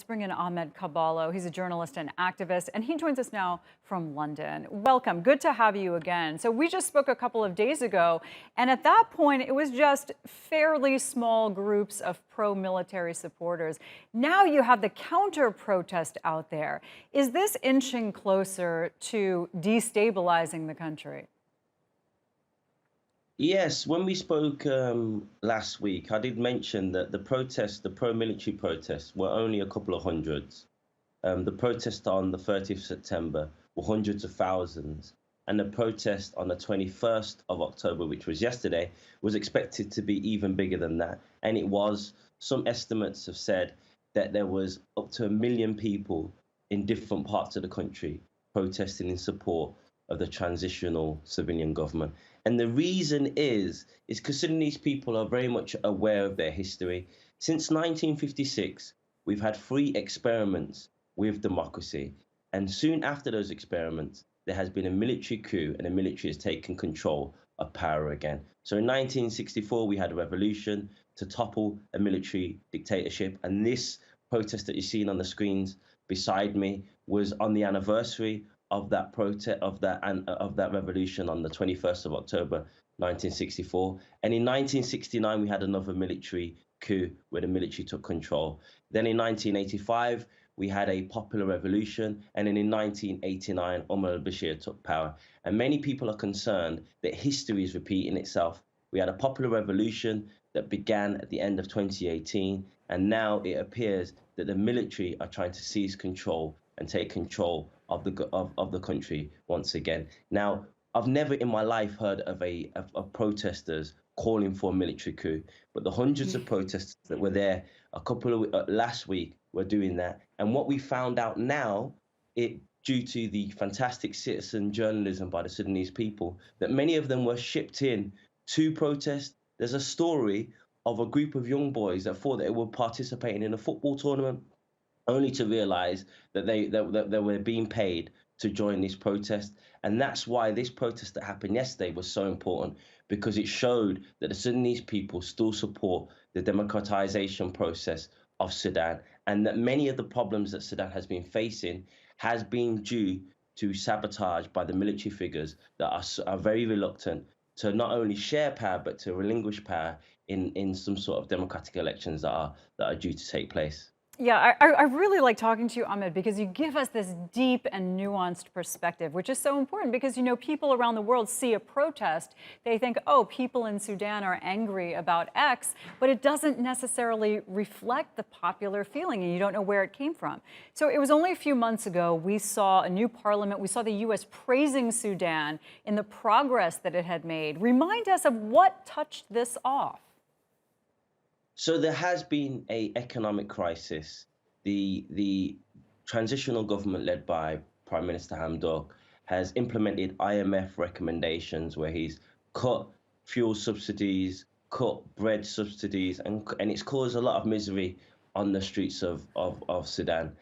bring in Ahmed Kaballo. He's a journalist and activist, and he joins us now from London. Welcome. Good to have you again. So we just spoke a couple of days ago, and at that point, it was just fairly small groups of pro-military supporters. Now you have the counter-protest out there. Is this inching closer to destabilizing the country? Yes, when we spoke last week, I did mention that the protests, the pro-military protests, were only a couple of hundreds. The protest on the 30th of September were hundreds of thousands, and the protest on the 21st of October, which was yesterday, was expected to be even bigger than that. And it was. Some estimates have said that there was up to 1 million people in different parts of the country protesting in support of the transitional civilian government. And the reason is because Sudanese people are very much aware of their history. Since 1956, we've had 3 experiments with democracy. And soon after those experiments, there has been a military coup, and the military has taken control of power again. So in 1964, we had a revolution to topple a military dictatorship. And this protest that you're seeing on the screens beside me was on the anniversary of that protest, of that revolution on the 21st of October 1964. And in 1969, we had another military coup where the military took control. Then in 1985, we had a popular revolution. And then in 1989, Omar al-Bashir took power. And many people are concerned that history is repeating itself. We had a popular revolution that began at the end of 2018. And now it appears that the military are trying to seize control and take control of the country once again. Now, I've never in my life heard of protesters calling for a military coup, but the hundreds of protesters that were there last week were doing that. And what we found out now, due to the fantastic citizen journalism by the Sudanese people, that many of them were shipped in to protest. There's a story of a group of young boys that thought they were participating in a football tournament, only to realize that they were being paid to join this protest. And that's why this protest that happened yesterday was so important, because it showed that the Sudanese people still support the democratization process of Sudan, and that many of the problems that Sudan has been facing has been due to sabotage by the military figures that are very reluctant to not only share power, but to relinquish power in some sort of democratic elections that are due to take place. Yeah, I really like talking to you, Ahmed, because you give us this deep and nuanced perspective, which is so important because, you know, people around the world see a protest. They think, oh, people in Sudan are angry about X, but it doesn't necessarily reflect the popular feeling, and you don't know where it came from. So it was only a few months ago we saw a new parliament. We saw the U.S. praising Sudan in the progress that it had made. Remind us of what touched this off. So there has been an economic crisis. The transitional government led by Prime Minister Hamdok has implemented IMF recommendations where he's cut fuel subsidies, cut bread subsidies, and it's caused a lot of misery on the streets of Sudan.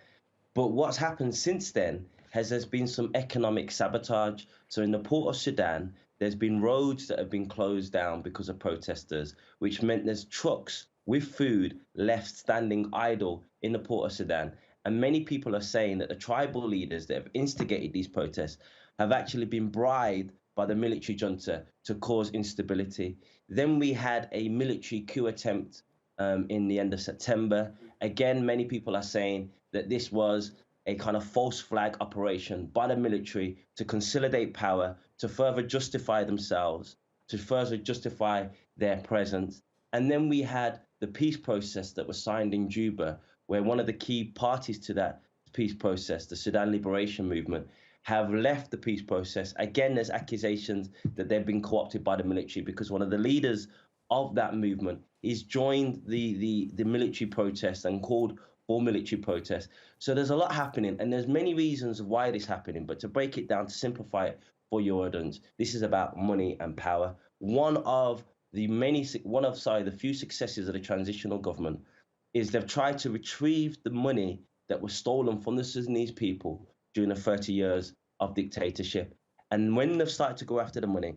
But what's happened since then there's been some economic sabotage. So in the port of Sudan, there's been roads that have been closed down because of protesters, which meant there's trucks with food left standing idle in the port of Sudan. And many people are saying that the tribal leaders that have instigated these protests have actually been bribed by the military junta to cause instability. Then we had a military coup attempt in the end of September. Again, many people are saying that this was a kind of false flag operation by the military to consolidate power, to further justify themselves, to further justify their presence. And then we had the peace process that was signed in Juba, where one of the key parties to that peace process, the Sudan Liberation Movement, have left the peace process. Again, there's accusations that they've been co-opted by the military because one of the leaders of that movement is joined the military protest and called for military protest. So there's a lot happening, and there's many reasons why this is happening. But to break it down, to simplify it for your audience, this is about money and power. One of the few successes of the transitional government is they've tried to retrieve the money that was stolen from the Sudanese people during the 30 years of dictatorship. And when they've started to go after the money,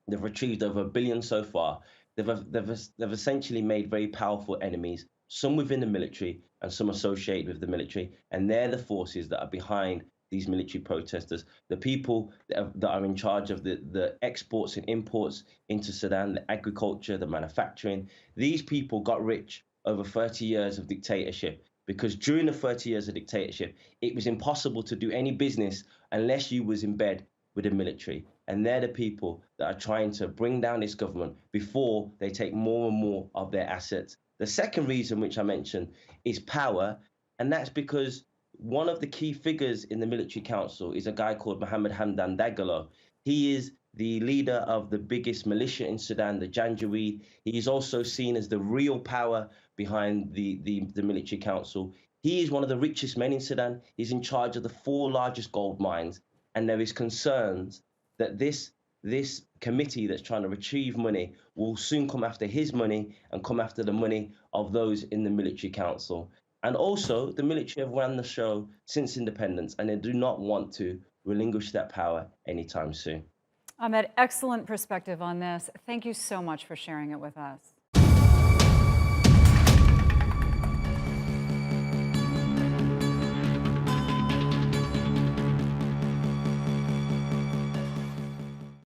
they've retrieved over $1 billion so far. They've essentially made very powerful enemies some within the military and some associated with the military, and they're the forces that are behind these military protesters, the people that are in charge of the exports and imports into Sudan, the agriculture, the manufacturing. These people got rich over 30 years of dictatorship, because during the 30 years of dictatorship, it was impossible to do any business unless you was in bed with the military. And they're the people that are trying to bring down this government before they take more and more of their assets. The second reason, which I mentioned, is power. And that's because one of the key figures in the military council is a guy called Mohammed Hamdan Dagalo. He is the leader of the biggest militia in Sudan, the Janjaweed. He is also seen as the real power behind the military council. He is one of the richest men in Sudan. He's in charge of the 4 largest gold mines. And there is concerns that this committee that's trying to retrieve money will soon come after his money and come after the money of those in the military council. And also, the military have run the show since independence, and they do not want to relinquish that power anytime soon. Ahmed, excellent perspective on this. Thank you so much for sharing it with us.